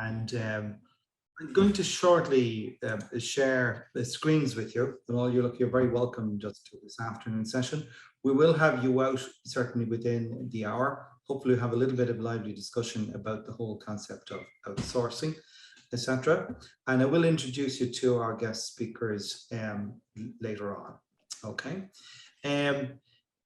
And I'm going to shortly share the screens with you. And all you're very welcome just to this afternoon session. We will have you out certainly within the hour. Hopefully we'll have a little bit of lively discussion about the whole concept of outsourcing, etc. And I will introduce you to our guest speakers later on. Okay.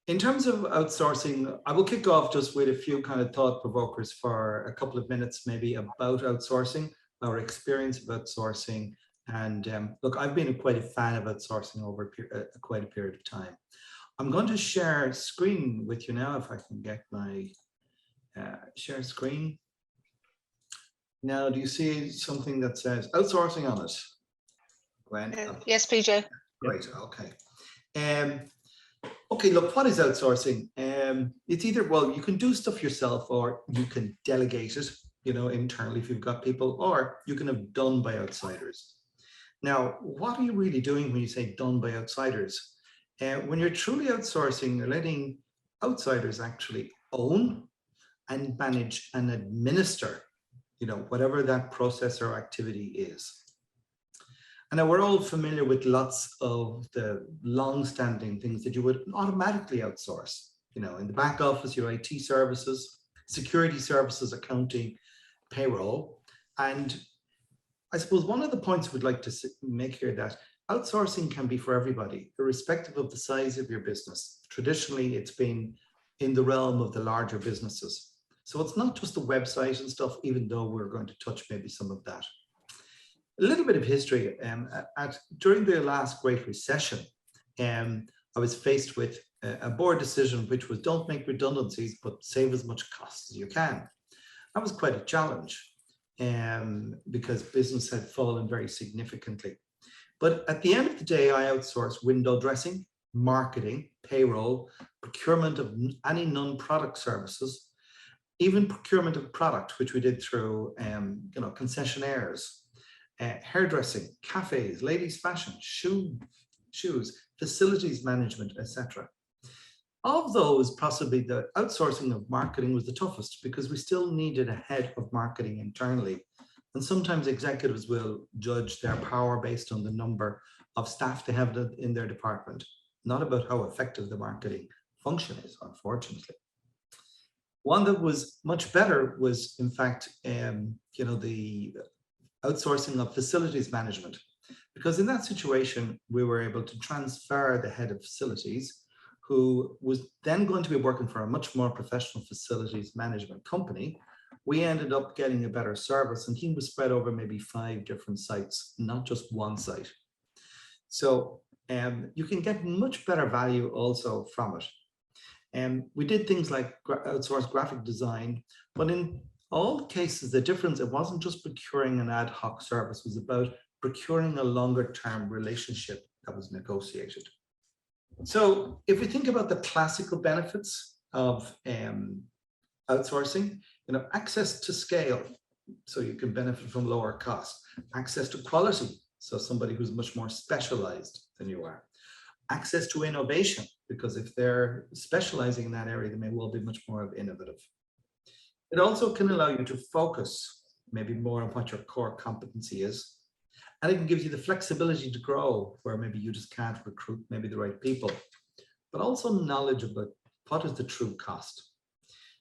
In terms of outsourcing, I will kick off just with a few kind of thought provokers for a couple of minutes, maybe about outsourcing, our experience of outsourcing. And look, I've been quite a fan of outsourcing over quite a period of time. I'm going to share screen with you now, if I can get my share screen. Now, do you see something that says outsourcing on it? Gwen? Yes, PJ. Great, okay. Okay, look, what is outsourcing? It's either, well, you can do stuff yourself or you can delegate it, you know, internally if you've got people, or you can have done by outsiders. Now, what are you really doing when you say done by outsiders? When you're truly outsourcing, you're letting outsiders actually own and manage and administer, you know, whatever that process or activity is. And now we're all familiar with lots of the long-standing things that you would automatically outsource. You know, in the back office, your IT services, security services, accounting, payroll. And I suppose one of the points we'd like to make here that outsourcing can be for everybody, irrespective of the size of your business. Traditionally, it's been in the realm of the larger businesses. So it's not just the website and stuff, even though we're going to touch maybe some of that. A little bit of history. During the last Great Recession, I was faced with a board decision, which was don't make redundancies, but save as much cost as you can. That was quite a challenge because business had fallen very significantly. But at the end of the day, I outsourced window dressing, marketing, payroll, procurement of any non-product services, even procurement of product, which we did through you know, concessionaires, hairdressing, cafes, ladies' fashion, shoes, facilities management, etc. Of those, possibly the outsourcing of marketing was the toughest because we still needed a head of marketing internally. And sometimes executives will judge their power based on the number of staff they have in their department, not about how effective the marketing function is, unfortunately. One that was much better was, in fact, you know, the outsourcing of facilities management, because in that situation, we were able to transfer the head of facilities, who was then going to be working for a much more professional facilities management company. We ended up getting a better service, and he was spread over maybe 5 different sites, not just one site. So you can get much better value also from it. And we did things like outsource graphic design, but in all cases, the difference, it wasn't just procuring an ad hoc service, it was about procuring a longer term relationship that was negotiated. So if we think about the classical benefits of outsourcing, you know, access to scale, so you can benefit from lower cost, access to quality, so somebody who's much more specialized than you are, access to innovation, because if they're specializing in that area, they may well be much more innovative. It also can allow you to focus maybe more on what your core competency is. And it can give you the flexibility to grow where maybe you just can't recruit maybe the right people, but also knowledge about what is the true cost.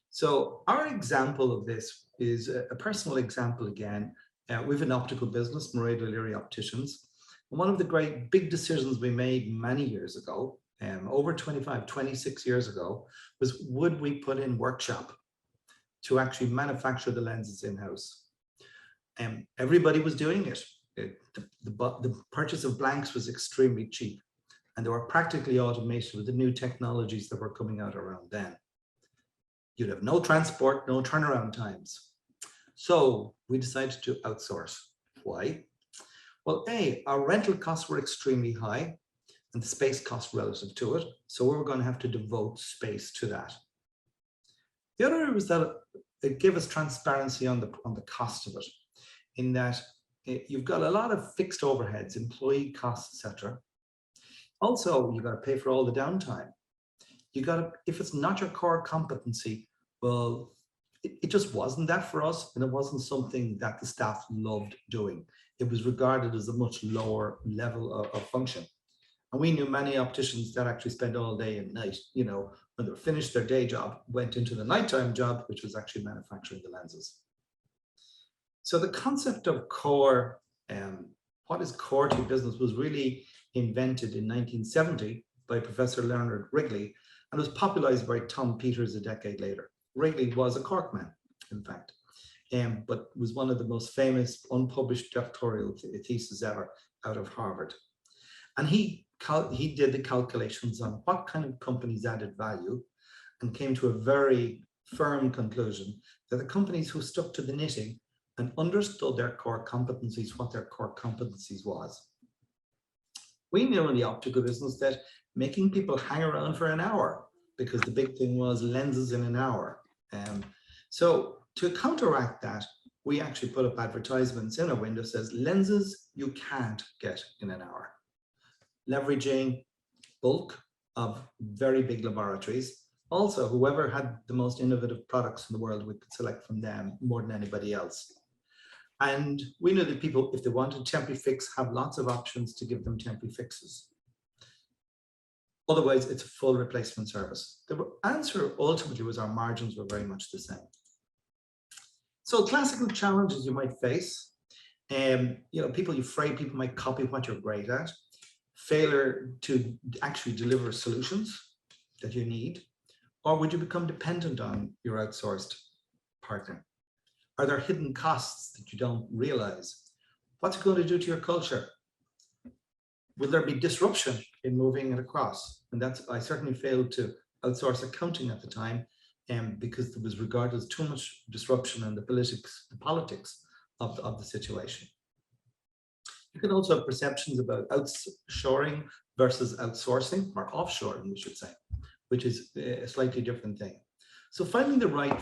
So our example of this is a personal example again. We have an optical business, Murray O'Leary Opticians. And one of the great big decisions we made many years ago, over 26 years ago, was would we put in workshop to actually manufacture the lenses in-house? Everybody was doing it. The purchase of blanks was extremely cheap, and they were practically automated with the new technologies that were coming out around then. You'd have no transport, no turnaround times. So we decided to outsource. Why? Well, A, our rental costs were extremely high and the space cost relative to it. So we were going to have to devote space to that. The other was that it gave us transparency on the cost of it, in that you've got a lot of fixed overheads, employee costs, etc. Also, you got to pay for all the downtime. You got to, if it's not your core competency, well, it just wasn't that for us, and it wasn't something that the staff loved doing. It was regarded as a much lower level of function. And we knew many opticians that actually spent all day and night, when they finished their day job, went into the nighttime job, which was actually manufacturing the lenses. So the concept of core, what is core to business, was really invented in 1970 by Professor Leonard Wrigley, and was popularized by Tom Peters a decade later. Wrigley was a Corkman, in fact, but was one of the most famous unpublished doctoral theses ever out of Harvard. And he did the calculations on what kind of companies added value, and came to a very firm conclusion that the companies who stuck to the knitting and understood their core competencies, what their core competencies was. We knew in the optical business that making people hang around for an hour, because the big thing was lenses in an hour. So to counteract that, we actually put up advertisements in a window that says lenses you can't get in an hour, leveraging bulk of very big laboratories. Also, whoever had the most innovative products in the world, we could select from them more than anybody else. And we knew that people, if they wanted temporary fix, have lots of options to give them temporary fixes. Otherwise, it's a full replacement service. The answer ultimately was our margins were very much the same. So classical challenges you might face, you're afraid people might copy what you're great at, failure to actually deliver solutions that you need, or would you become dependent on your outsourced partner? Are there hidden costs that you don't realize? What's it going to do to your culture? Will there be disruption in moving it across? And I certainly failed to outsource accounting at the time, because it was regarded as too much disruption in the politics of the situation. You can also have perceptions about outshoring versus outsourcing, or offshoring, we should say, which is a slightly different thing. So finding the right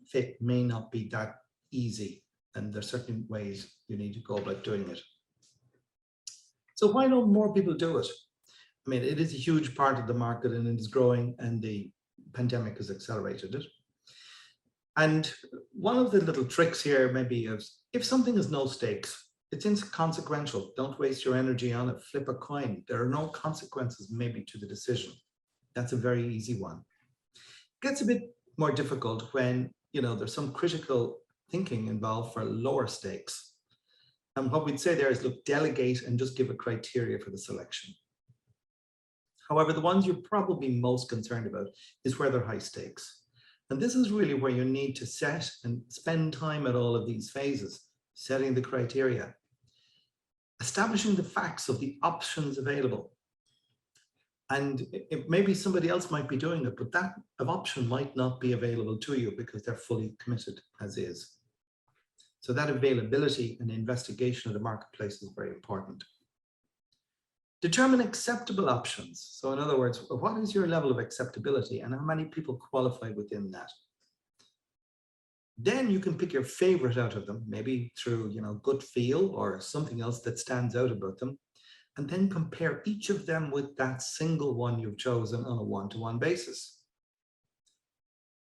fit may not be that easy, and there's certain ways you need to go about doing it. So why don't more people do it? I mean, it is a huge part of the market, and it is growing, and the pandemic has accelerated it. And one of the little tricks here maybe is, if something has no stakes, it's inconsequential. Don't waste your energy on it. Flip a coin. There are no consequences maybe to the decision. That's a very easy one. It gets a bit more difficult when there's some critical thinking involved for lower stakes. And what we'd say there is, look, delegate and just give a criteria for the selection. However, the ones you're probably most concerned about is where they're high stakes. And this is really where you need to set and spend time at all of these phases, setting the criteria, establishing the facts of the options available. And maybe somebody else might be doing it, but that option might not be available to you because they're fully committed as is. So that availability and investigation of the marketplace is very important. Determine acceptable options. So in other words, what is your level of acceptability and how many people qualify within that? Then you can pick your favorite out of them, maybe through gut feel or something else that stands out about them, and then compare each of them with that single one you've chosen on a one-to-one basis.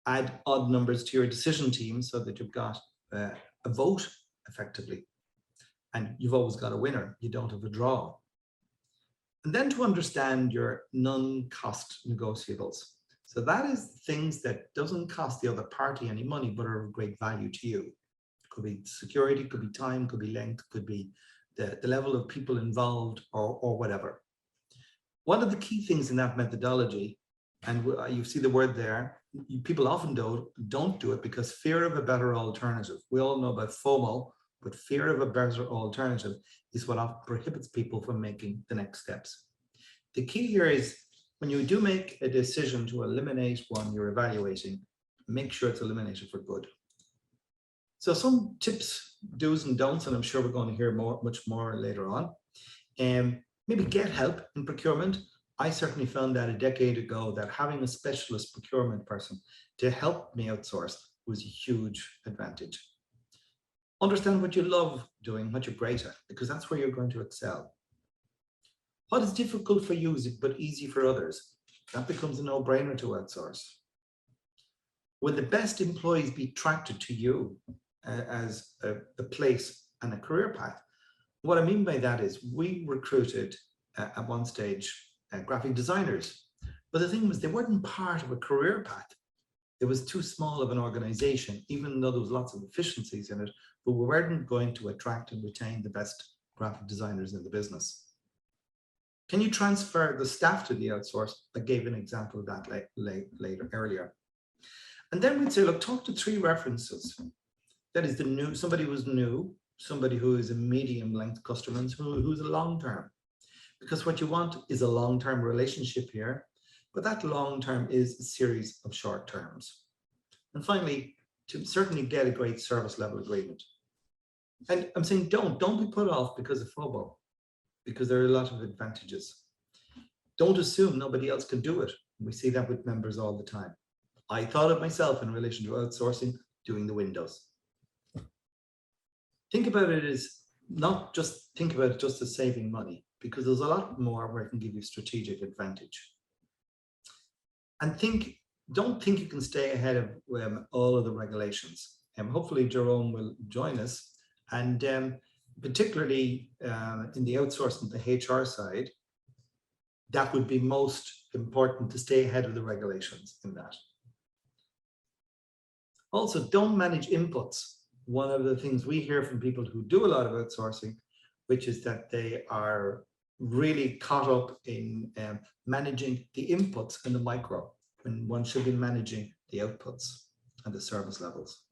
Add odd numbers to your decision team so that you've got a vote effectively, and you've always got a winner. You don't have a draw. And then to understand your non-cost negotiables. So that is things that doesn't cost the other party any money, but are of great value to you. Could be security, could be time, could be length, could be the level of people involved, or whatever. One of the key things in that methodology, and you see the word there, people often don't do it because fear of a better alternative. We all know about FOMO, but fear of a better alternative is what often prohibits people from making the next steps. The key here is, when you do make a decision to eliminate one you're evaluating, make sure it's eliminated for good. So some tips, do's and don'ts, and I'm sure we're going to hear much more later on. Maybe get help in procurement. I certainly found that a decade ago that having a specialist procurement person to help me outsource was a huge advantage. Understand what you love doing, what you're great at, because that's where you're going to excel. What is difficult for you but easy for others? That becomes a no-brainer to outsource. Will the best employees be attracted to you as a place and a career path? What I mean by that is we recruited at one stage graphic designers, but the thing was they weren't part of a career path. It was too small of an organization, even though there was lots of efficiencies in it, but we weren't going to attract and retain the best graphic designers in the business. Can you transfer the staff to the outsource? I gave an example of that earlier. And then we'd say, look, talk to 3 references. That is somebody who's new, somebody who is a medium length customer, and who's a long-term. Because what you want is a long-term relationship here, but that long-term is a series of short terms. And finally, to certainly get a great service level agreement. And I'm saying don't be put off because of FOBO, because there are a lot of advantages. Don't assume nobody else can do it. We see that with members all the time. I thought of myself in relation to outsourcing, doing the windows. Think about it as just as saving money, because there's a lot more where it can give you strategic advantage. And don't think you can stay ahead of all of the regulations. Hopefully Jerome will join us, and particularly in the outsourcing, the HR side, that would be most important to stay ahead of the regulations in that. Also, don't manage inputs. One of the things we hear from people who do a lot of outsourcing, which is that they are really caught up in managing the inputs and the micro, when one should be managing the outputs and the service levels.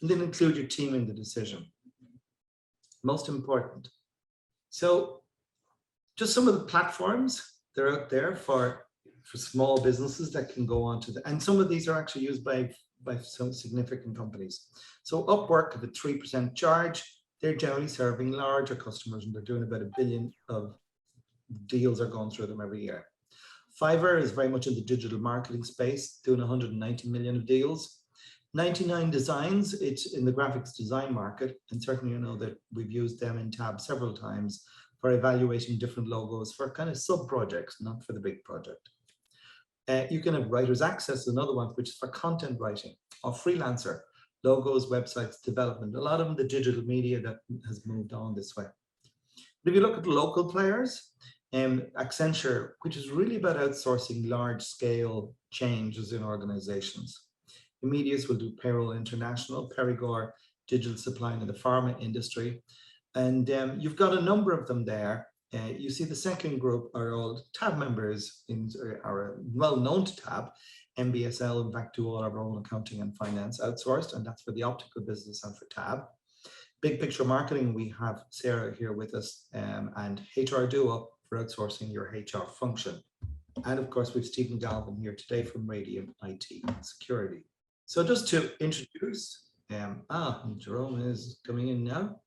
And then include your team in the decision. Most important. So just some of the platforms that are out there for small businesses that can go on to and some of these are actually used by some significant companies. So Upwork at a 3% charge, they're generally serving larger customers, and they're doing about $1 billion of deals are going through them every year. Fiverr is very much in the digital marketing space, doing 190 million of deals. 99 Designs, it's in the graphics design market, and certainly you know that we've used them in TAB several times for evaluating different logos for kind of sub-projects, not for the big project. You can have Writers Access, another one, which is for content writing, or Freelancer, logos, websites, development. A lot of them, the digital media that has moved on this way. But if you look at local players, Accenture, which is really about outsourcing large-scale changes in organizations. Immedius will do Payroll International, Perigord, digital supplying in the pharma industry. And you've got a number of them there. You see the second group are all TAB members, are well known to TAB. MBSL, in fact, do all our own accounting and finance outsourced, and that's for the optical business and for TAB. Big Picture Marketing, we have Sarah here with us, and HR Duo for outsourcing your HR function. And of course, we've Stephen Galvin here today from Radium IT and Security. So just to introduce, Jerome is coming in now.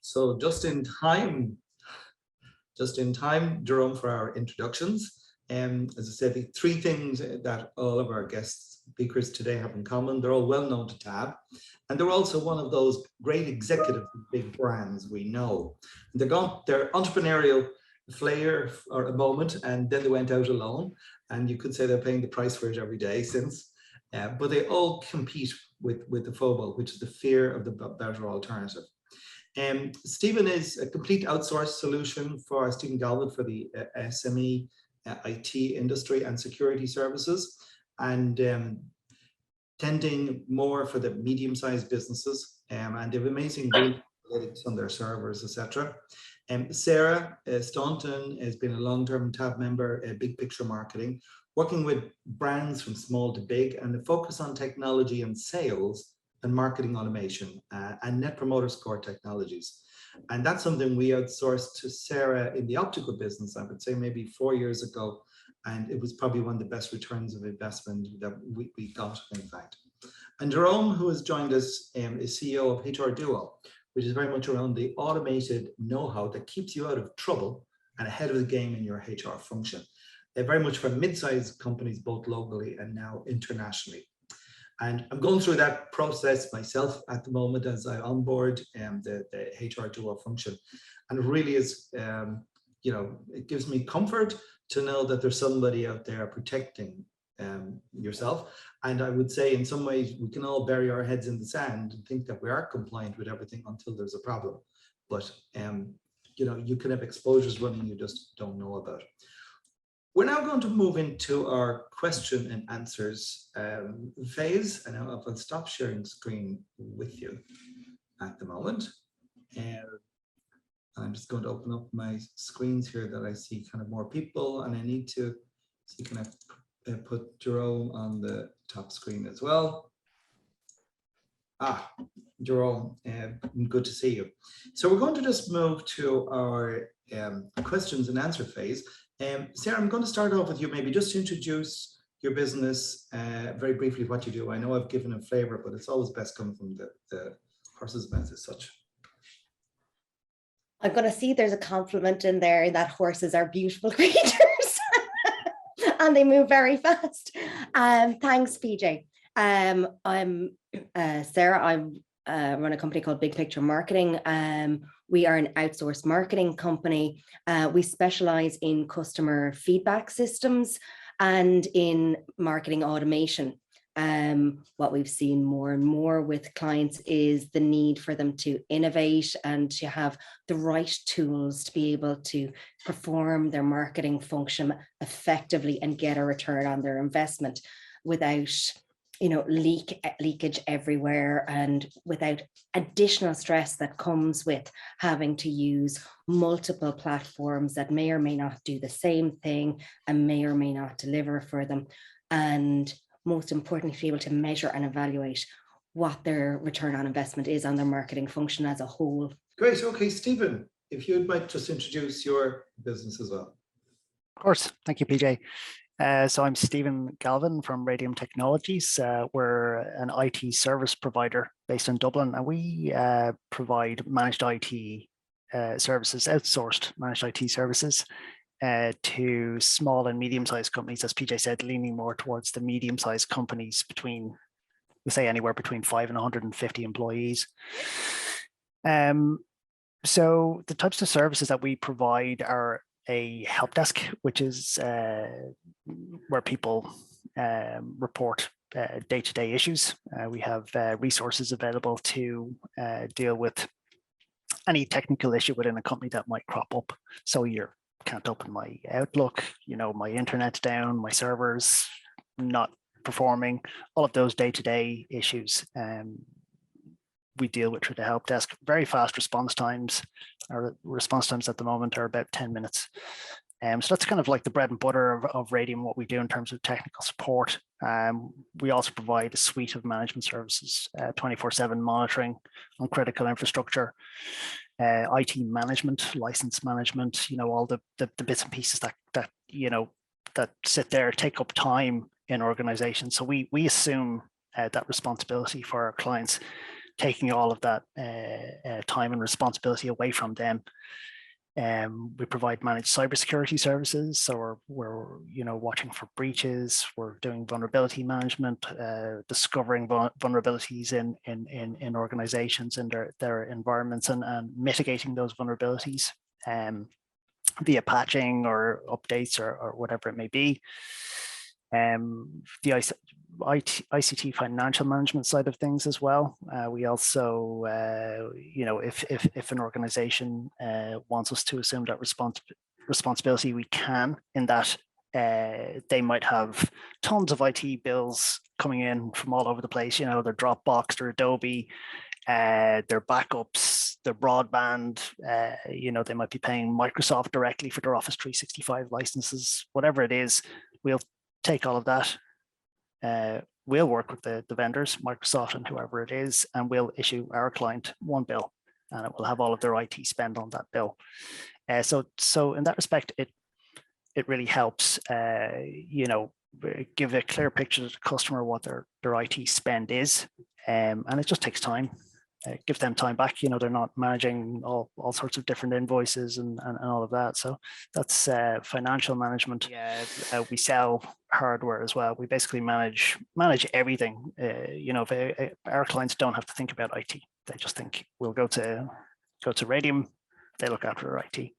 So just in time, Jerome, for our introductions. As I said, the 3 things that all of our guest speakers today have in common: they're all well known to TAB, and they're also one of those great executives of big brands we know. They're entrepreneurial flair for a moment, and then they went out alone, and you could say they're paying the price for it every day since. But they all compete with the FOBO, which is the fear of the better alternative. Stephen is a complete outsourced solution for Stephen Galvin for the SME IT industry and security services, and tending more for the medium-sized businesses, and they have amazing analytics on their servers, etc. Sarah Staunton has been a long-term TAB member, Big Picture Marketing, working with brands from small to big, and the focus on technology and sales and marketing automation and net promoter score technologies. And that's something we outsourced to Sarah in the optical business, I would say maybe 4 years ago. And it was probably one of the best returns of investment that we got, in fact. And Jerome, who has joined us, is CEO of HR Duo, which is very much around the automated know-how that keeps you out of trouble and ahead of the game in your HR function. They're very much for mid-sized companies, both locally and now internationally. And I'm going through that process myself at the moment as I onboard the HR Duo function. And it really is, it gives me comfort to know that there's somebody out there protecting yourself. And I would say in some ways we can all bury our heads in the sand and think that we are compliant with everything until there's a problem. But you know, you can have exposures running you just don't know about. We're now going to move into our question and answers phase. And I'll stop sharing screen with you at the moment. I'm just going to open up my screens here that I see kind of more people, and I need to see, can I put Jerome on the top screen as well? Jerome, good to see you. So we're going to just move to our questions and answer phase. Sarah, I'm going to start off with you, maybe just to introduce your business, very briefly what you do. I know I've given a flavor, but it's always best coming from the horse's mouth as such. I'm going to see there's a compliment in there that horses are beautiful creatures and they move very fast. Thanks, PJ. I'm Sarah. I run a company called Big Picture Marketing. We are an outsourced marketing company. We specialize in customer feedback systems and in marketing automation. What we've seen more and more with clients is the need for them to innovate and to have the right tools to be able to perform their marketing function effectively and get a return on their investment without, you know, leakage everywhere and without additional stress that comes with having to use multiple platforms that may or may not do the same thing and may or may not deliver for them. And most importantly, to be able to measure and evaluate what their return on investment is on their marketing function as a whole. Great. Okay, Stephen, if you might just introduce your business as well. Of course. Thank you, PJ. So I'm Stephen Galvin from Radium Technologies. We're an IT service provider based in Dublin, and we provide managed IT services, outsourced managed IT services to small and medium-sized companies, as PJ said, leaning more towards the medium-sized companies between, we say anywhere between 5 and 150 employees. So the types of services that we provide are a help desk, which is where people report day-to-day issues. We have resources available to deal with any technical issue within a company that might crop up. So you can't open my Outlook, you know, my internet's down, my server's not performing, all of those day-to-day issues. We deal with through the help desk. Very fast response times. Our response times at the moment are about 10 minutes. So that's kind of like the bread and butter of Radium, what we do in terms of technical support. We also provide a suite of management services, 24/7 monitoring on critical infrastructure, IT management, license management, you know, all the bits and pieces that you know, that sit there, take up time in organizations. So we assume that responsibility for our clients, taking all of that time and responsibility away from them. We provide managed cybersecurity services, so we're you know, watching for breaches. We're doing vulnerability management, discovering vulnerabilities in organizations and their environments, and mitigating those vulnerabilities via patching or updates or whatever it may be. The ICT financial management side of things as well. We also, you know, if an organization wants us to assume that responsibility, we can, in that they might have tons of IT bills coming in from all over the place, you know, their Dropbox, their Adobe, their backups, their broadband, you know, they might be paying Microsoft directly for their Office 365 licenses, whatever it is. We'll take all of that. We'll work with the vendors, Microsoft and whoever it is, and we'll issue our client one bill, and it will have all of their IT spend on that bill. So in that respect, it really helps, you know, give a clear picture to the customer what their IT spend is, and it just takes time. Give them time back, you know, they're not managing all sorts of different invoices and all of that. So that's financial management. We sell hardware as well. We basically manage everything. You know, if our clients don't have to think about IT. They just think we'll go to Radium, they look after their IT.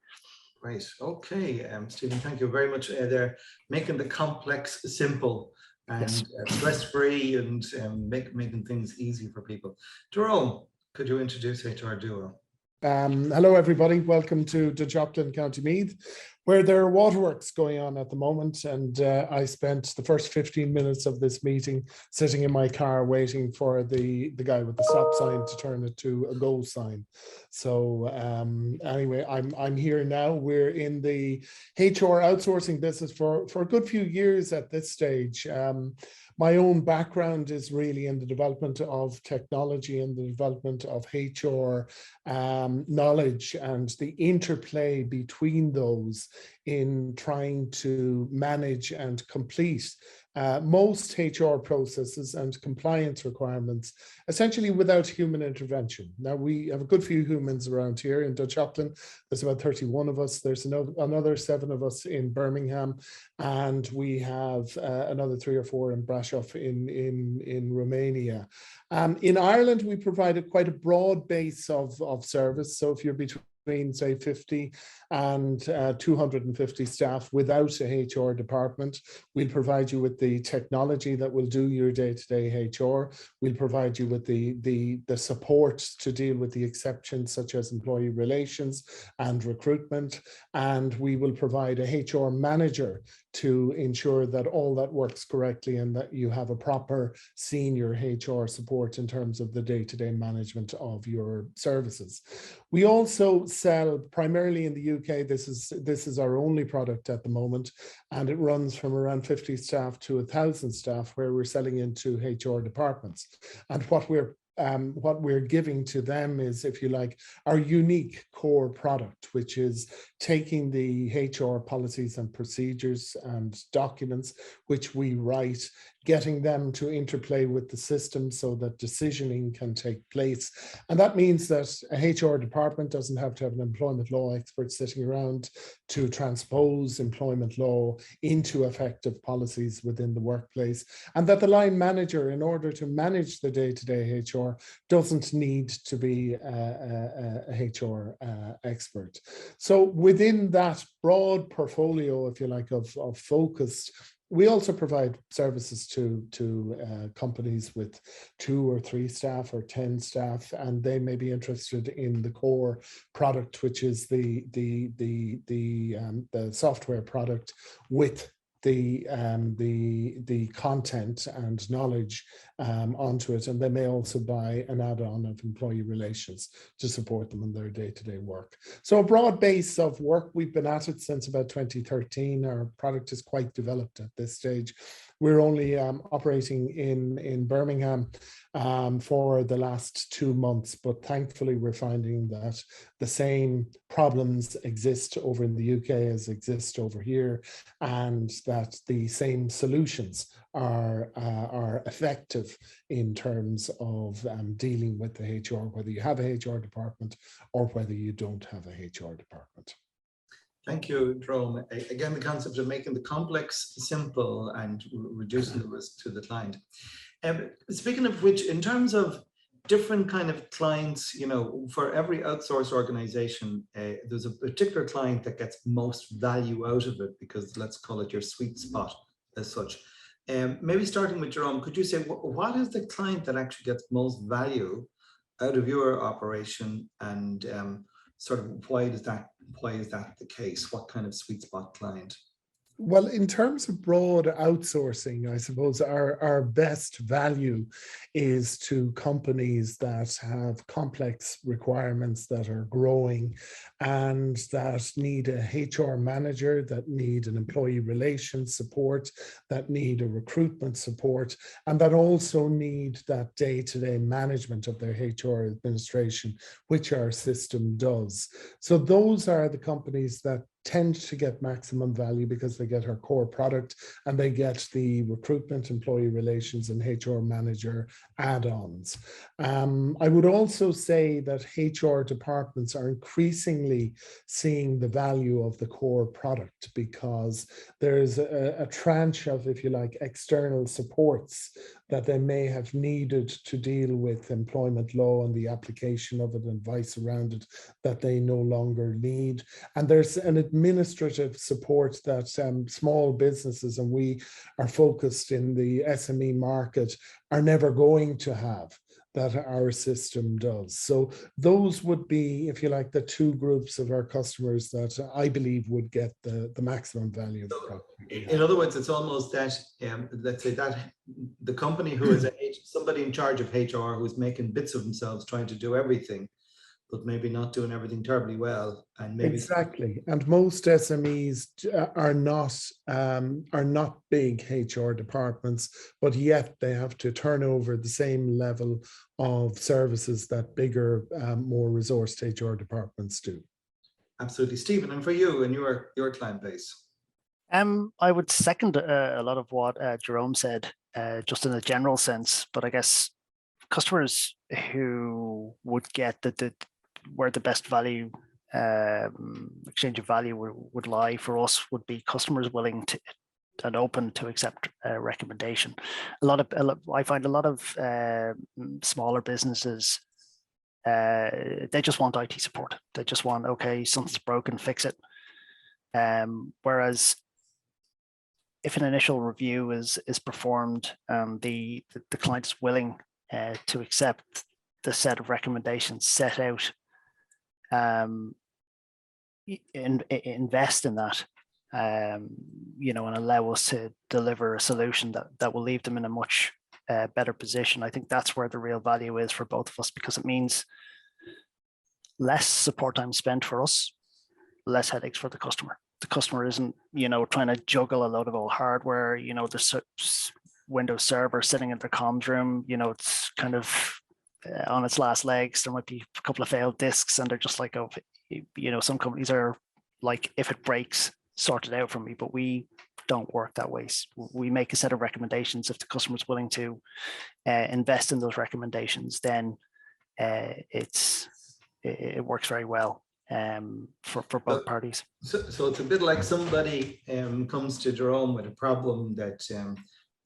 Great. Okay, Stephen, thank you very much there, making the complex simple and stress-free and making things easy for people. Jerome, could you introduce HR Duo? Hello, everybody. Welcome to Duchopton, County Meath, where there are waterworks going on at the moment. And I spent the first 15 minutes of this meeting sitting in my car waiting for the guy with the stop sign to turn it to a go sign. So anyway, I'm here now. We're in the HR outsourcing business for a good few years at this stage. My own background is really in the development of technology and the development of HR knowledge and the interplay between those in trying to manage and complete most HR processes and compliance requirements, essentially without human intervention. Now, we have a good few humans around here in Duchopton. There's about 31 of us. There's another 7 of us in Birmingham, and we have another 3 or 4 in Brasov in Romania. In Ireland, we provided quite a broad base of service. So if you're between, say, 50 and 250 staff without a HR department, we'll provide you with the technology that will do your day-to-day HR. We'll provide you with the support to deal with the exceptions such as employee relations and recruitment. And we will provide a HR manager to ensure that all that works correctly and that you have a proper senior HR support in terms of the day-to-day management of your services. We also sell primarily in the UK. This is our only product at the moment, and it runs from around 50 staff to 1,000 staff, where we're selling into HR departments. And what we're giving to them is, if you like, our unique core product, which is taking the HR policies and procedures and documents which we write, getting them to interplay with the system so that decisioning can take place. And that means that a HR department doesn't have to have an employment law expert sitting around to transpose employment law into effective policies within the workplace, and that the line manager, in order to manage the day-to-day HR, doesn't need to be a HR expert. So within that broad portfolio, if you like, of focus, we also provide services to companies with 2 or 3 staff or 10 staff, and they may be interested in the core product, which is the software product with the content and knowledge onto it, and they may also buy an add-on of employee relations to support them in their day-to-day work. So a broad base of work. We've been at it since about 2013. Our product is quite developed at this stage. We're only operating in Birmingham for the last 2 months, but thankfully we're finding that the same problems exist over in the UK as exist over here, and that the same solutions are effective in terms of dealing with the HR, whether you have a HR department or whether you don't have a HR department. Thank you, Jerome. Again, the concept of making the complex simple and reducing the risk to the client. Speaking of which, in terms of different kind of clients, you know, for every outsource organization, there's a particular client that gets most value out of it, because let's call it your sweet spot as such. Maybe starting with Jerome, could you say what is the client that actually gets most value out of your operation, and sort of why is that the case? What kind of sweet spot client? Well, in terms of broad outsourcing, I suppose our best value is to companies that have complex requirements that are growing and that need a HR manager, that need an employee relations support, that need a recruitment support, and that also need that day-to-day management of their HR administration, which our system does. So those are the companies that tend to get maximum value because they get our core product and they get the recruitment, employee relations, and HR manager add-ons. I would also say that HR departments are increasingly quickly seeing the value of the core product, because there's a tranche of, if you like, external supports that they may have needed to deal with employment law and the application of it and advice around it that they no longer need. And there's an administrative support that small businesses, and we are focused in the SME market, are never going to have, that our system does. So those would be, if you like, the two groups of our customers that I believe would get the maximum value of the product. In other words, it's almost that, let's say that the company who is somebody in charge of HR who's making bits of themselves trying to do everything, but maybe not doing everything terribly well, and maybe exactly. And most SMEs are not big HR departments, but yet they have to turn over the same level of services that bigger, more resourced HR departments do. Absolutely, Stephen. And for you and your client base. I would second a lot of what Jerome said, just in a general sense. But I guess customers who would get where the best value exchange of value would lie for us would be customers willing to and open to accept a recommendation. I find a lot of smaller businesses, they just want IT support. They just want, okay, something's broken, fix it. Whereas if an initial review is performed, the client is willing to accept the set of recommendations set out, invest in that, and allow us to deliver a solution that will leave them in a much better position. I think that's where the real value is for both of us, because it means less support time spent for us, less headaches for the customer. The customer isn't, trying to juggle a load of old hardware. There's Windows Server sitting in their comms room. It's kind of on its last legs. There might be a couple of failed disks, and they're just like, oh, some companies are like, if it breaks, sort it out for me. But we don't work that way. We make a set of recommendations. If the customer is willing to invest in those recommendations, then it works very well for both parties. So it's a bit like somebody comes to Jerome with a problem that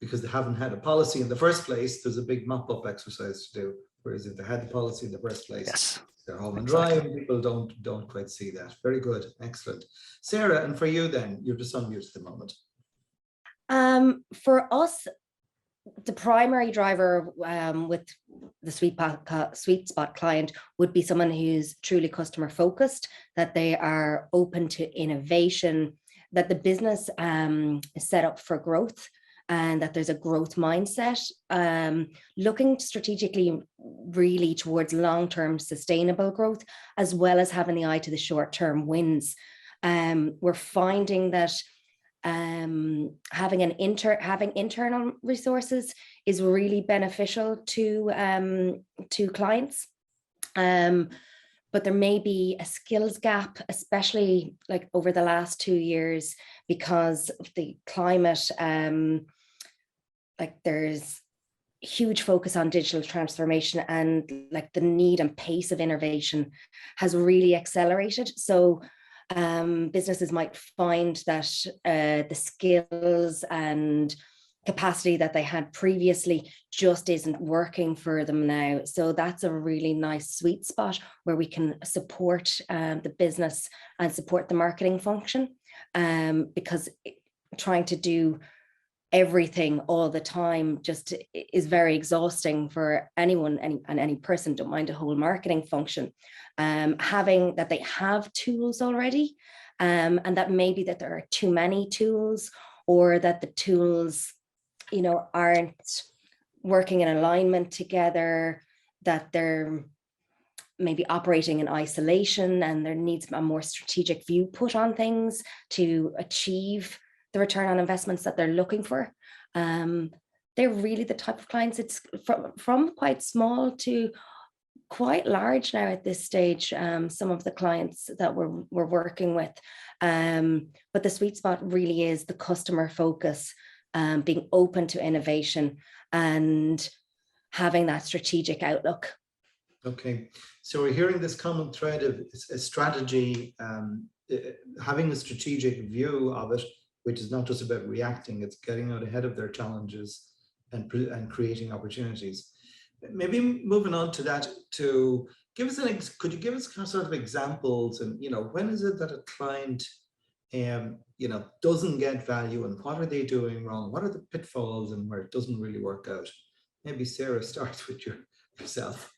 because they haven't had a policy in the first place, there's a big mop-up exercise to do. Whereas if they had the policy in the first place, yes, they're home and dry, and people don't quite see that. Very good, excellent. Sarah, and for you then, you're just on mute at the moment. For us, the primary driver with the sweet spot client would be someone who's truly customer focused, that they are open to innovation, that the business is set up for growth, and that there's a growth mindset, looking strategically really towards long-term sustainable growth, as well as having the eye to the short-term wins. We're finding that having internal resources is really beneficial to clients, but there may be a skills gap, especially like over the last 2 years, because of the climate. Like there's huge focus on digital transformation, and like the need and pace of innovation has really accelerated. So businesses might find that the skills and capacity that they had previously just isn't working for them now. So that's a really nice sweet spot where we can support the business and support the marketing function, because trying to do everything all the time just is very exhausting for anyone, any person, don't mind a whole marketing function. Having that they have tools already, and that maybe that there are too many tools, or that the tools, aren't working in alignment together, that they're maybe operating in isolation, and there needs a more strategic view put on things to achieve the return on investments that they're looking for. They're really the type of clients. It's from quite small to quite large now at this stage, some of the clients that we're working with. But the sweet spot really is the customer focus, being open to innovation and having that strategic outlook. Okay, so we're hearing this common thread of a strategy, having a strategic view of it, which is not just about reacting, it's getting out ahead of their challenges and creating opportunities. Maybe moving on to that, to give us could you give us sort of examples, and when is it that a client doesn't get value, and what are they doing wrong? What are the pitfalls and where it doesn't really work out? Maybe Sarah starts with yourself.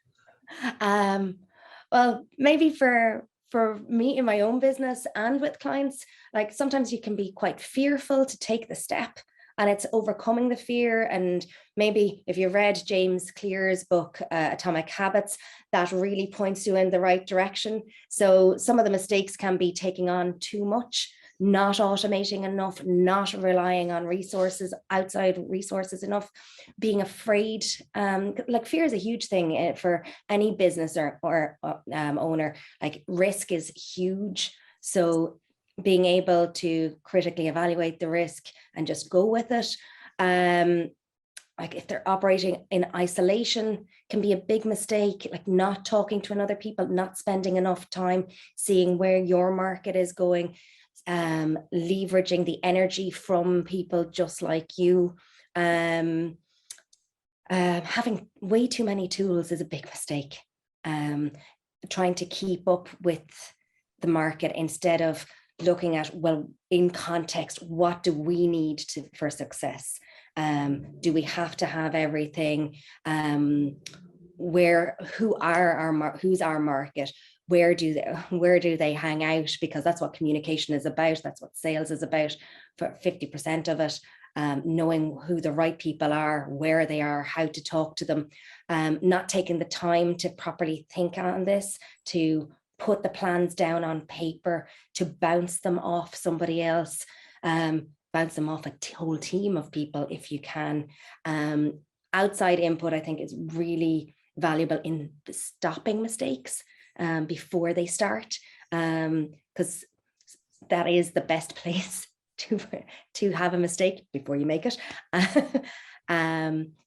Well, maybe for me in my own business and with clients, like sometimes you can be quite fearful to take the step, and it's overcoming the fear. And maybe if you read James Clear's book, Atomic Habits, that really points you in the right direction. So some of the mistakes can be taking on too much, not automating enough, not relying on outside resources enough, being afraid. Like fear is a huge thing for any business or owner. Like risk is huge. So being able to critically evaluate the risk and just go with it. Like if they're operating in isolation, can be a big mistake, like not talking to another people, not spending enough time seeing where your market is going, leveraging the energy from people just like you. Having way too many tools is a big mistake. Trying to keep up with the market instead of looking at, well, in context, what do we need for success? Do we have to have everything? Who's our market? Where do they hang out? Because that's what communication is about. That's what sales is about for 50% of it. Knowing who the right people are, where they are, how to talk to them, not taking the time to properly think on this, to put the plans down on paper, to bounce them off somebody else, bounce them off a whole team of people if you can. Outside input, I think, is really valuable in stopping mistakes before they start, because that is the best place to have a mistake before you make it.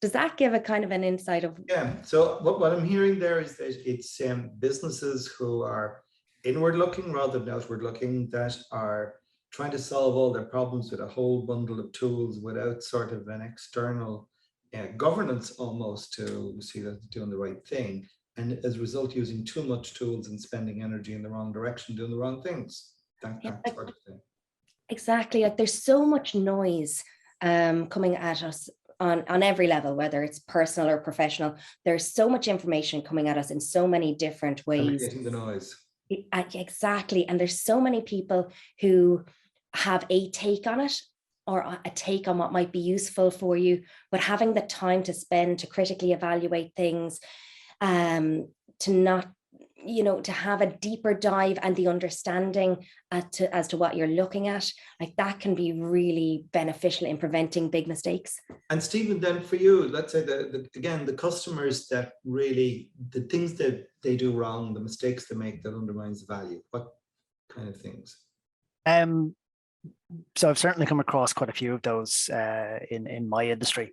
Does that give a kind of an insight of? Yeah, so what I'm hearing there is that it's businesses who are inward looking rather than outward looking, that are trying to solve all their problems with a whole bundle of tools without sort of an external governance almost to see that they're doing the right thing, and as a result using too much tools and spending energy in the wrong direction, doing the wrong things, that sort of thing. Exactly, like there's so much noise coming at us on every level, whether it's personal or professional. There's so much information coming at us in so many different ways. Navigating the noise. Exactly, and there's so many people who have a take on it, or a take on what might be useful for you, but having the time to spend to critically evaluate things, to not, to have a deeper dive and the understanding as to what you're looking at, like that can be really beneficial in preventing big mistakes. And Stephen, then for you, let's say again, the customers that really, the things that they do wrong, the mistakes they make that undermines value, what kind of things? So I've certainly come across quite a few of those in my industry,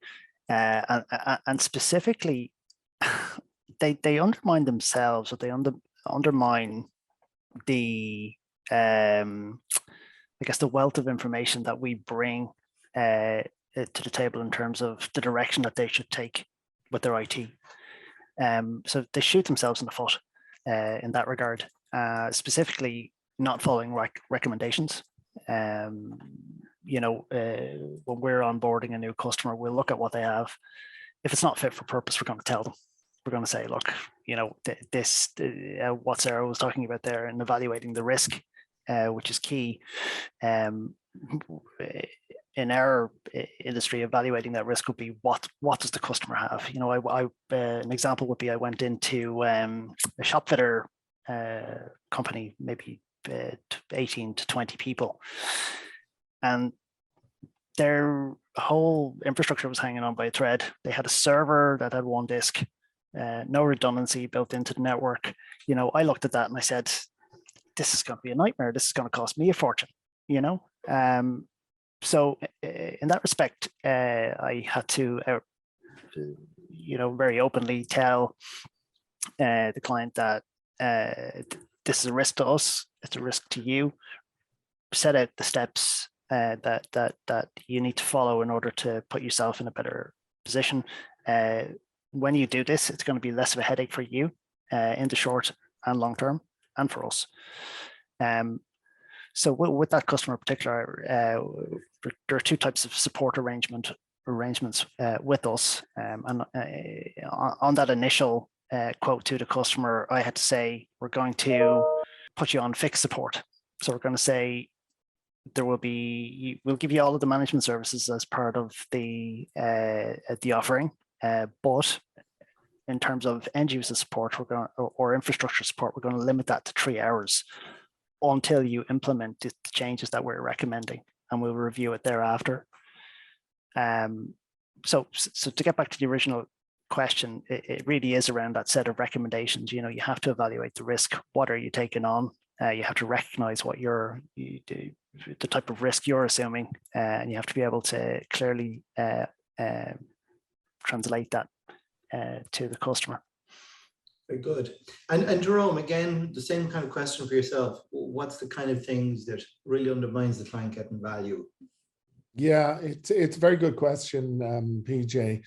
and specifically, they undermine themselves, or they undermine the I guess the wealth of information that we bring to the table in terms of the direction that they should take with their IT. So they shoot themselves in the foot in that regard, specifically not following recommendations. When we're onboarding a new customer, we'll look at what they have. If it's not fit for purpose, we're going to tell them. We're going to say, look, what Sarah was talking about there, and evaluating the risk, which is key. In our industry, evaluating that risk would be what does the customer have? An example would be, I went into a shop fitter company, maybe 18 to 20 people, and their whole infrastructure was hanging on by a thread. They had a server that had one disk, no redundancy built into the network. I looked at that and I said, this is going to be a nightmare. This is going to cost me a fortune, So in that respect, I had to, very openly tell the client that this is a risk to us, it's a risk to you. Set out the steps that you need to follow in order to put yourself in a better position. When you do this, it's going to be less of a headache for you in the short and long term, and for us. So with that customer in particular, there are two types of support arrangements with us. And on that initial quote to the customer, I had to say, we're going to put you on fixed support. So we're going to say, we'll give you all of the management services as part of the offering, but in terms of end user support, or infrastructure support, we're going to limit that to 3 hours until you implement the changes that we're recommending, and we'll review it thereafter. So to get back to the original question, it really is around that set of recommendations. You have to evaluate the risk. What are you taking on? You have to recognize what the type of risk you're assuming, and you have to be able to clearly translate that to the customer. Very good. And Jerome, again, the same kind of question for yourself. What's the kind of things that really undermines the client getting value? Yeah, it's a very good question, PJ.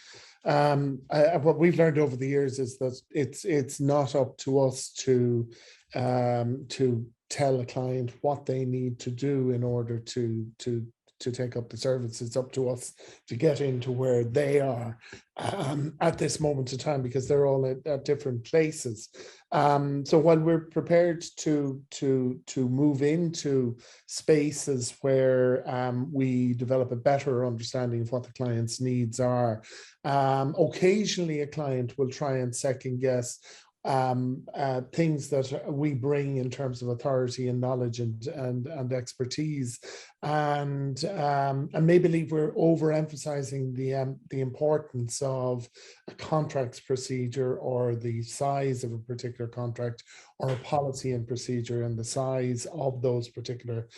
What we've learned over the years is that it's not up to us to tell a client what they need to do in order to take up the service. It's up to us to get into where they are at this moment in time, because they're all at different places. So while we're prepared to move into spaces where we develop a better understanding of what the client's needs are, occasionally a client will try and second guess things that we bring in terms of authority and knowledge and expertise, and may believe we're overemphasizing the importance of a contracts procedure, or the size of a particular contract, or a policy and procedure, and the size of those particular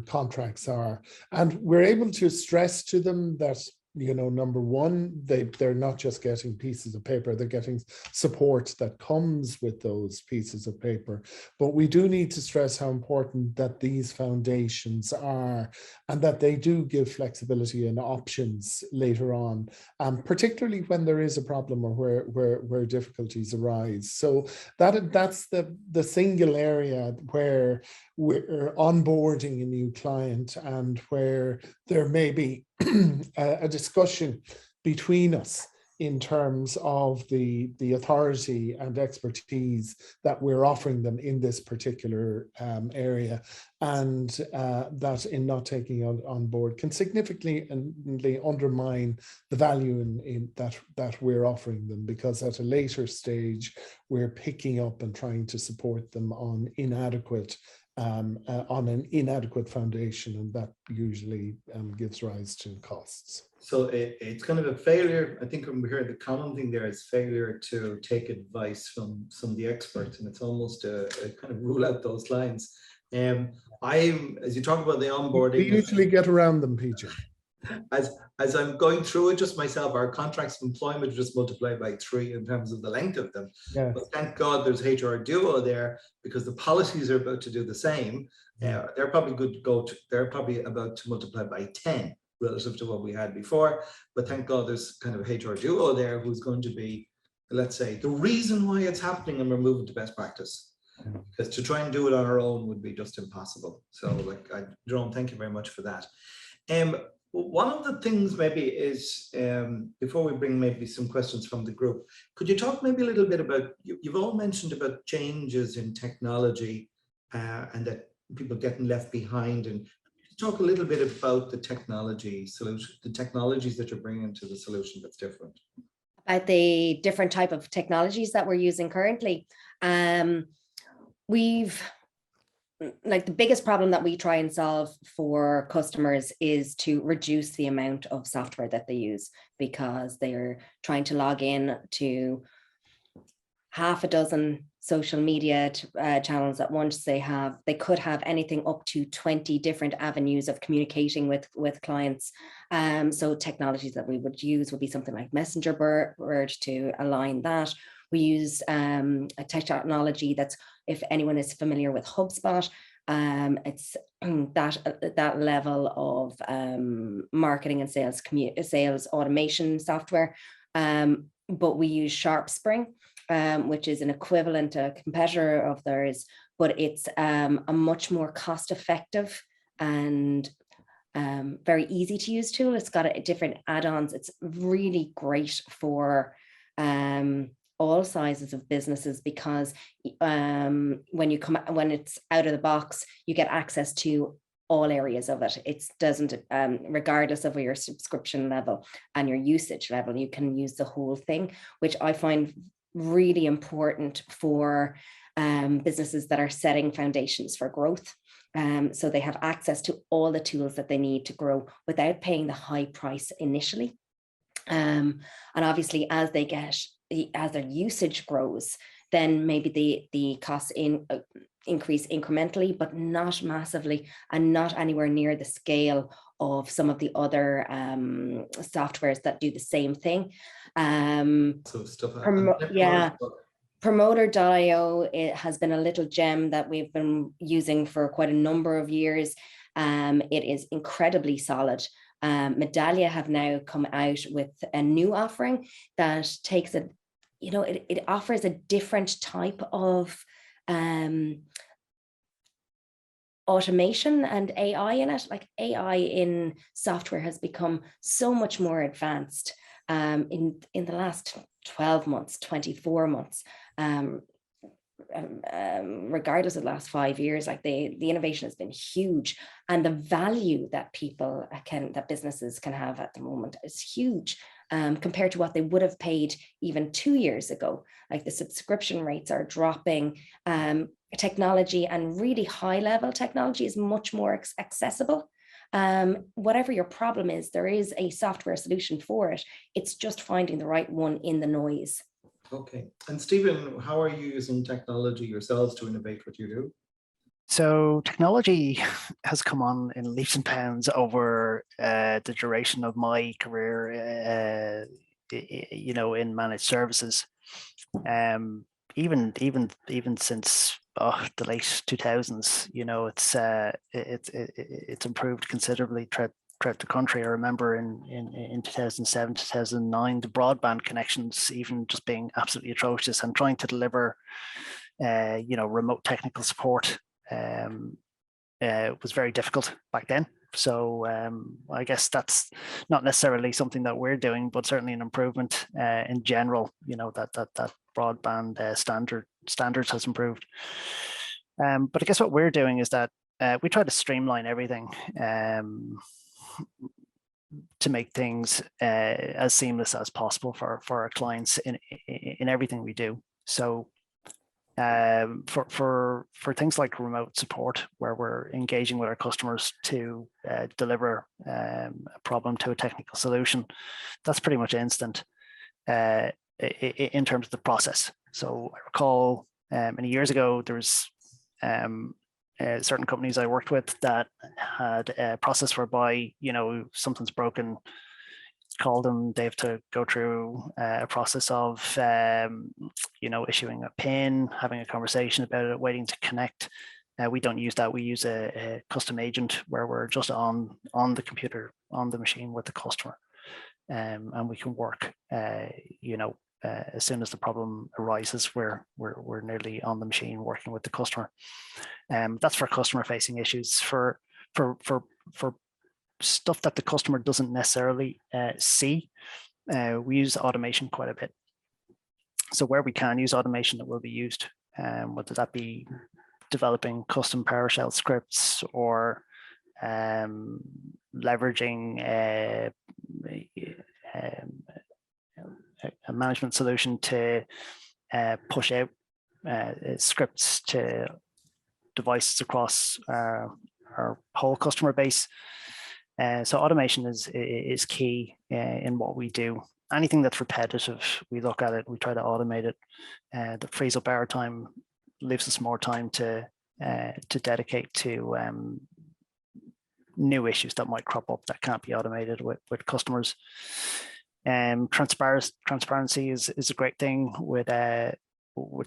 contracts are. And we're able to stress to them that, number one, they're not just getting pieces of paper, they're getting support that comes with those pieces of paper. But we do need to stress how important that these foundations are, and that they do give flexibility and options later on, particularly when there is a problem or where difficulties arise. So that's the single area where we're onboarding a new client, and where there may be a discussion between us in terms of the authority and expertise that we're offering them in this particular area, and that in not taking on board can significantly undermine the value in that we're offering them, because at a later stage we're picking up and trying to support them on an inadequate foundation, and that usually gives rise to costs. So it's kind of a failure. I think when we heard the common thing there is failure to take advice from some of the experts, and it's almost a kind of rule out those lines. As you talk about the onboarding, we usually get around them, PJ. As I'm going through it just myself, our contracts of employment just multiply by 3 in terms of the length of them. Yeah. But thank God there's HR Duo there, because the policies are about to do the same. They're probably they're probably about to multiply by 10 relative to what we had before. But thank God there's kind of HR Duo there who's going to be, let's say, the reason why it's happening, and we're moving to best practice. Because to try and do it on our own would be just impossible. So, Jerome, thank you very much for that. One of the things maybe is, before we bring maybe some questions from the group, could you talk maybe a little bit about, you've all mentioned about changes in technology and that people getting left behind, and talk a little bit about the technology solution, the technologies that you're bringing to the solution that's different. About the different type of technologies that we're using currently. The biggest problem that we try and solve for customers is to reduce the amount of software that they use, because they're trying to log in to half a dozen social media channels at once. They could have anything up to 20 different avenues of communicating with clients. So technologies that we would use would be something like Messenger Bird to align that. We use a technology that's, if anyone is familiar with HubSpot, it's that level of marketing and sales automation software. But we use SharpSpring, which is an equivalent, a competitor of theirs, but it's a much more cost-effective and very easy to use tool. It's got different add-ons. It's really great for all sizes of businesses, because when it's out of the box, you get access to all areas of it. It doesn't, regardless of your subscription level and your usage level, you can use the whole thing, which I find really important for businesses that are setting foundations for growth. So they have access to all the tools that they need to grow without paying the high price initially. And obviously, as their usage grows, then maybe the costs increase incrementally, but not massively, and not anywhere near the scale of some of the other softwares that do the same thing. So stuff Promoter.io, it has been a little gem that we've been using for quite a number of years. It is incredibly solid. Medallia have now come out with a new offering that takes it offers a different type of automation and AI in it. Like, AI in software has become so much more advanced in the last 12 months, 24 months, regardless of the last 5 years. Like, the innovation has been huge, and the value that businesses can have at the moment is huge compared to what they would have paid even 2 years ago. Like, the subscription rates are dropping. Technology, and really high level technology, is much more accessible. Whatever your problem is, there is a software solution for it. It's just finding the right one in the noise. Okay. And Stephen, how are you using technology yourselves to innovate what you do? So technology has come on in leaps and bounds over the duration of my career, in managed services. Even since the late 2000s, it's improved considerably throughout the country. I remember in 2007, 2009, the broadband connections even just being absolutely atrocious, and trying to deliver, remote technical support was very difficult back then. So I guess that's not necessarily something that we're doing, but certainly an improvement in general. That broadband standards has improved. But I guess what we're doing is that we try to streamline everything to make things as seamless as possible for our clients in everything we do. So for things like remote support, where we're engaging with our customers to deliver a problem to a technical solution, that's pretty much instant in terms of the process. So I recall many years ago, there was certain companies I worked with that had a process whereby, something's broken, call them, they have to go through a process of, issuing a PIN, having a conversation about it, waiting to connect. We don't use that. We use a custom agent where we're just on the computer, on the machine with the customer. And we can work, as soon as the problem arises, we're nearly on the machine working with the customer. That's for customer facing issues. For stuff that the customer doesn't necessarily see, we use automation quite a bit. So where we can use automation, it will be used, whether that be developing custom PowerShell scripts or leveraging a management solution to push out scripts to devices across our whole customer base. So automation is key in what we do. Anything that's repetitive, we look at it, we try to automate it. That frees up our time, leaves us more time to dedicate to new issues that might crop up that can't be automated with customers. Transparency is a great thing with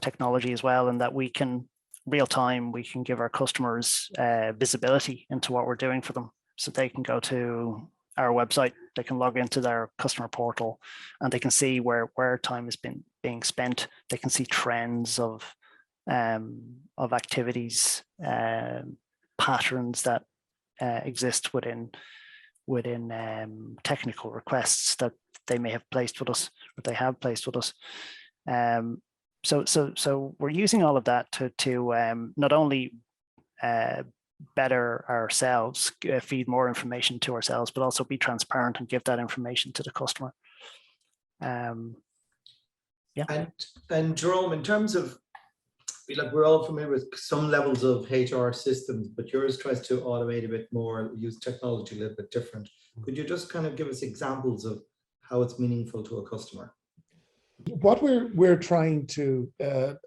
technology as well, and that we can real time, we can give our customers visibility into what we're doing for them. So they can go to our website, they can log into their customer portal, and they can see where time has been being spent. They can see trends of activities, patterns that exist within technical requests that they may have placed with us, or they have placed with us. So we're using all of that to not only better ourselves, feed more information to ourselves, but also be transparent and give that information to the customer. Yeah. And Jerome, in terms of, like, we're all familiar with some levels of HR systems, but yours tries to automate a bit more, use technology a little bit different. Could you just kind of give us examples of how it's meaningful to a customer? What we're trying to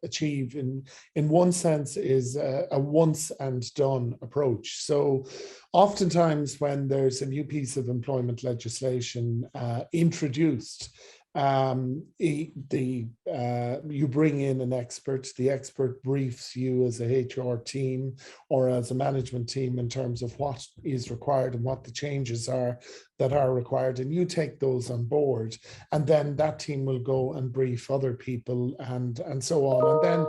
achieve in one sense is a once and done approach. So oftentimes when there's a new piece of employment legislation introduced, you bring in an expert, the expert briefs you as a HR team or as a management team in terms of what is required and what the changes are that are required, and you take those on board, and then that team will go and brief other people and so on, and then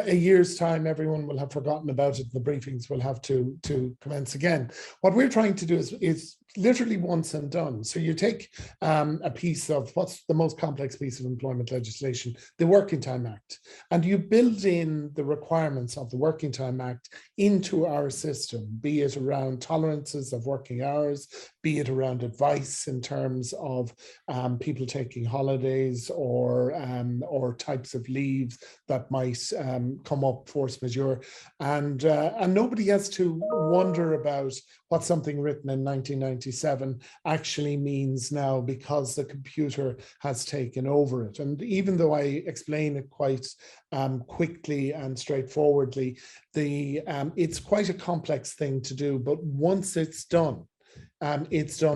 a year's time everyone will have forgotten about it. The briefings will have to commence again. What we're trying to do is literally once and done. So you take a piece of what's the most complex piece of employment legislation, the Working Time Act, and you build in the requirements of the Working Time Act into our system, be it around tolerances of working hours, be it around advice in terms of people taking holidays or types of leaves that might come up, force majeure, and nobody has to wonder about what something written in 1997 actually means now, because the computer has taken over it. And even though I explain it quite quickly and straightforwardly, it's quite a complex thing to do, but once it's done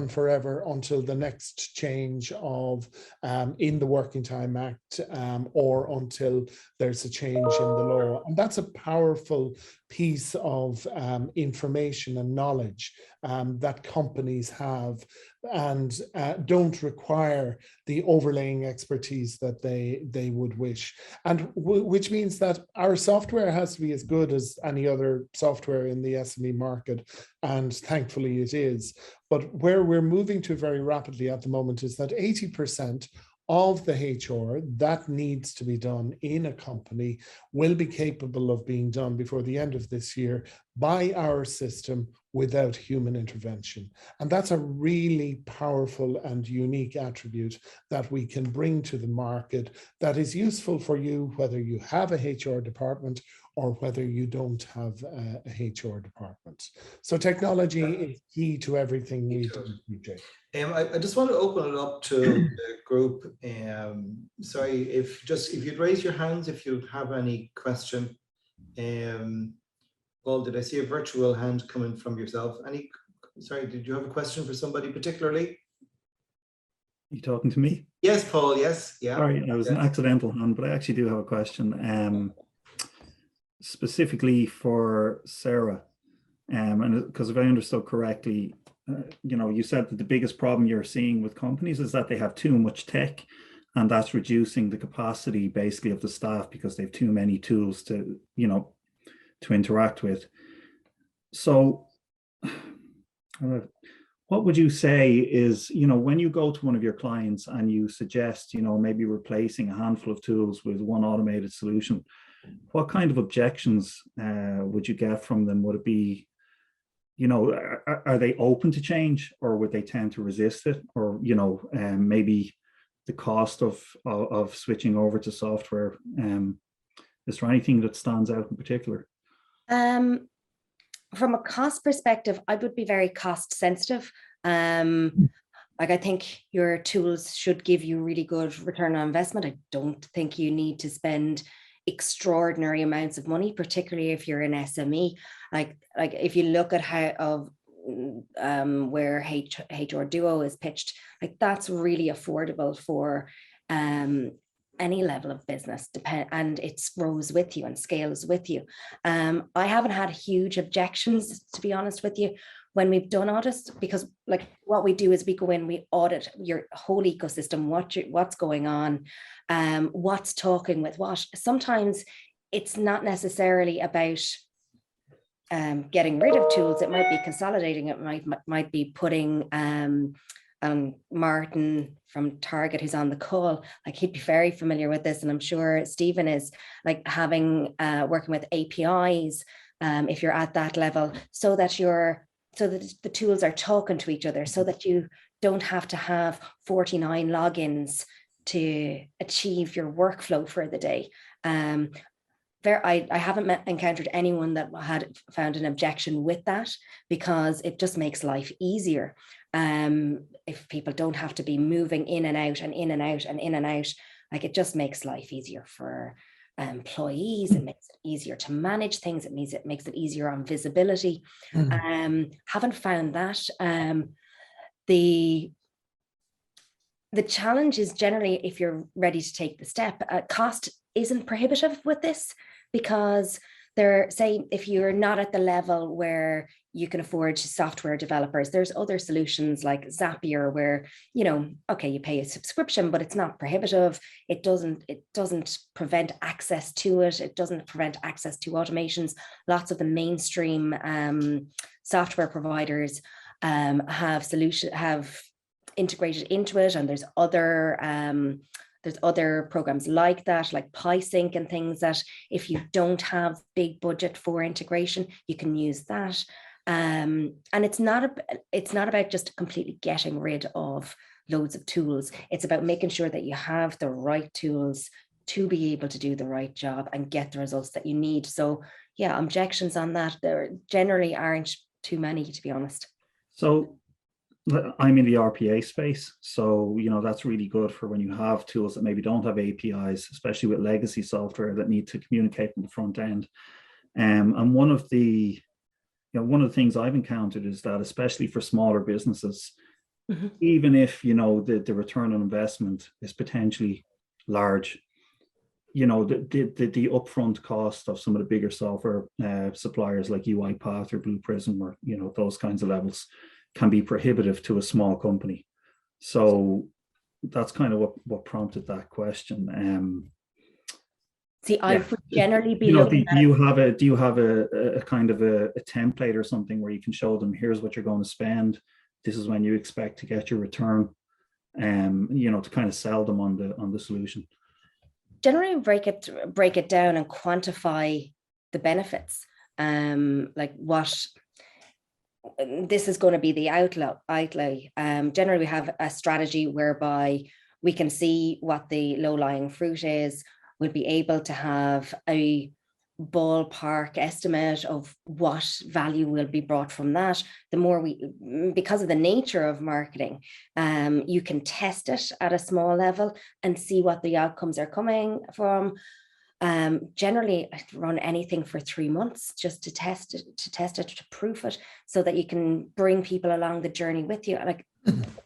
forever until the next change of in the Working Time Act, or until there's a change in the law. And that's a powerful piece of information and knowledge that companies have and don't require the overlaying expertise that they would wish. And which means that our software has to be as good as any other software in the SME market, and thankfully it is. But where we're moving to very rapidly at the moment is that 80% of the HR that needs to be done in a company will be capable of being done before the end of this year by our system without human intervention. And that's a really powerful and unique attribute that we can bring to the market that is useful for you, whether you have a HR department or whether you don't have a HR department. So technology is key to everything we do, PJ. I just want to open it up to the group. Sorry, if you'd raise your hands if you have any question. Paul, did I see a virtual hand coming from yourself? Sorry, did you have a question for somebody particularly? You talking to me? Yes, Paul, yes. Yeah. Sorry, I was an accidental hand, but I actually do have a question. Specifically for Sarah, and because if I understood correctly, you said that the biggest problem you're seeing with companies is that they have too much tech, and that's reducing the capacity basically of the staff because they have too many tools to interact with. So what would you say is, when you go to one of your clients and you suggest, maybe replacing a handful of tools with one automated solution, what kind of objections would you get from them? Would it be, are they open to change, or would they tend to resist it? Or, maybe the cost of switching over to software, is there anything that stands out in particular? From a cost perspective, I would be very cost sensitive. Like, I think your tools should give you really good return on investment. I don't think you need to spend extraordinary amounts of money, particularly if you're an SME. Like if you look at where HR Duo is pitched, like that's really affordable for any level of business, and it grows with you and scales with you. I haven't had huge objections, to be honest with you, when we've done audits, because like what we do is we go in, we audit your whole ecosystem, what's going on, what's talking with what. Sometimes it's not necessarily about getting rid of tools. It might be consolidating. It might be putting Martin from Target, who's on the call, like he'd be very familiar with this, and I'm sure Stephen is, like having working with APIs if you're at that level, so that the tools are talking to each other, so that you don't have to have 49 logins to achieve your workflow for the day. I haven't encountered anyone that had found an objection with that, because it just makes life easier. If people don't have to be moving in and out and in and out and in and out, like it just makes life easier for employees. It makes it easier to manage things. It makes it easier on visibility. Haven't found that. The challenge is generally, if you're ready to take the step, cost isn't prohibitive with this, because say if you're not at the level where you can afford software developers, there's other solutions like Zapier where, okay, you pay a subscription, but it's not prohibitive. It doesn't prevent access to it. It doesn't prevent access to automations. Lots of the mainstream software providers have integrated into it, and there's other programs like that, like PySync and things, that if you don't have big budget for integration, you can use that. And it's not about just completely getting rid of loads of tools. It's about making sure that you have the right tools to be able to do the right job and get the results that you need. So yeah, objections on that, there generally aren't too many, to be honest. So I'm in the RPA space, so that's really good for when you have tools that maybe don't have APIs, especially with legacy software that need to communicate in the front end. And one of the things I've encountered is that, especially for smaller businesses, even if the return on investment is potentially large, the upfront cost of some of the bigger software suppliers like UiPath or Blue Prism, or those kinds of levels, can be prohibitive to a small company. So that's kind of what prompted that question. I would generally be do you have a kind of a template or something where you can show them, here's what you're going to spend, this is when you expect to get your return, to kind of sell them on the solution? Generally break it down and quantify the benefits. Like what this is going to be the outlay. Generally, we have a strategy whereby we can see what the low-lying fruit is. We'll be able to have a ballpark estimate of what value will be brought from that. The more because of the nature of marketing, you can test it at a small level and see what the outcomes are coming from. Generally, I run anything for 3 months just to test it, to proof it, so that you can bring people along the journey with you. Like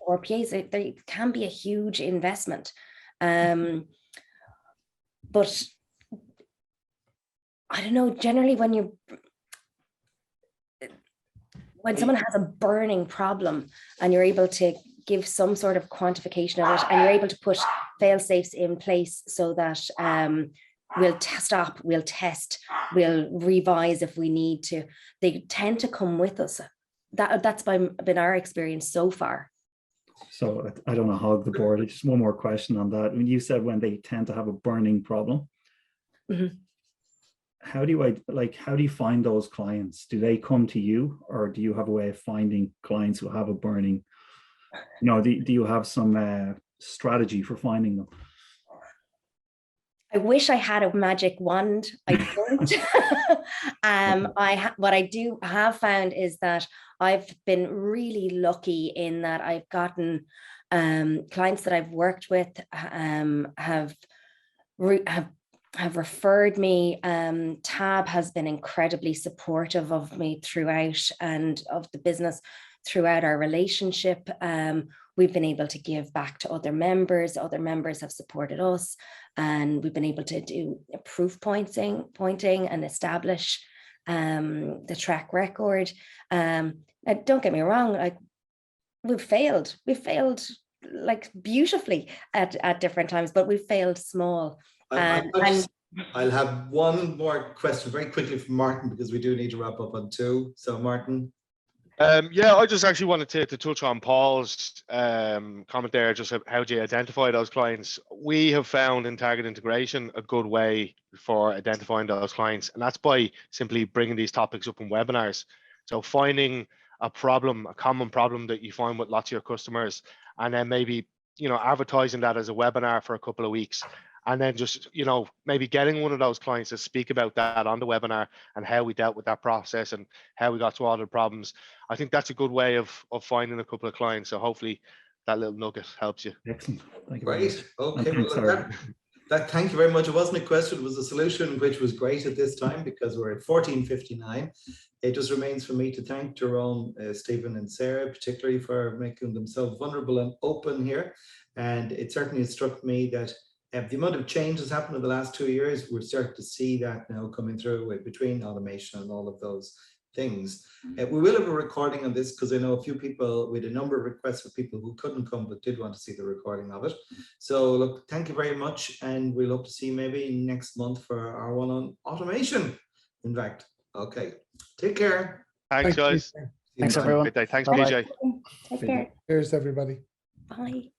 RPAs, they can be a huge investment. But I don't know, generally when someone has a burning problem and you're able to give some sort of quantification of it, and you're able to put fail safes in place so that we'll stop, we'll test, we'll revise if we need to. They tend to come with us. That's been our experience so far. So I don't know, hog the board. Just one more question on that. When you said when they tend to have a burning problem, how do you find those clients? Do they come to you, or do you have a way of finding clients who have a burning? Do you have some strategy for finding them? I wish I had a magic wand. I don't. What I do have found is that I've been really lucky in that I've gotten clients that I've worked with have have referred me. TAB has been incredibly supportive of me throughout and of the business throughout our relationship. We've been able to give back to other members have supported us, and we've been able to do proof pointing and establish the track record. Don't get me wrong, like we've failed like beautifully at different times, but we've failed small. I'll have one more question very quickly from Martin, because we do need to wrap up on 2. So Martin. Yeah, I just actually wanted to touch on Paul's comment there, just how do you identify those clients. We have found in target integration a good way for identifying those clients, and that's by simply bringing these topics up in webinars. So finding a problem, a common problem that you find with lots of your customers, and then maybe, you know, advertising that as a webinar for a couple of weeks, and then just, you know, maybe getting one of those clients to speak about that on the webinar and how we dealt with that process and how we got to all the problems. I think that's a good way of finding a couple of clients. So hopefully that little nugget helps you. Excellent. Thank you. Great. Okay. Thanks, Well, thank you very much. It wasn't a question, it was a solution, which was great at this time because we're at 14:59. It just remains for me to thank Jerome, Stephen and Sarah, particularly for making themselves vulnerable and open here. And it certainly struck me that the amount of change has happened in the last 2 years. We're starting to see that now coming through between automation and all of those things. We will have a recording on this because I know a few people, with a number of requests for people who couldn't come but did want to see the recording of it. So look, thank you very much, and we'll hope to see you maybe next month for our one on automation. In fact, okay, take care. Thanks, guys. Thanks, everyone. Thanks, Bye-bye. PJ. Take care. Cheers, everybody. Bye.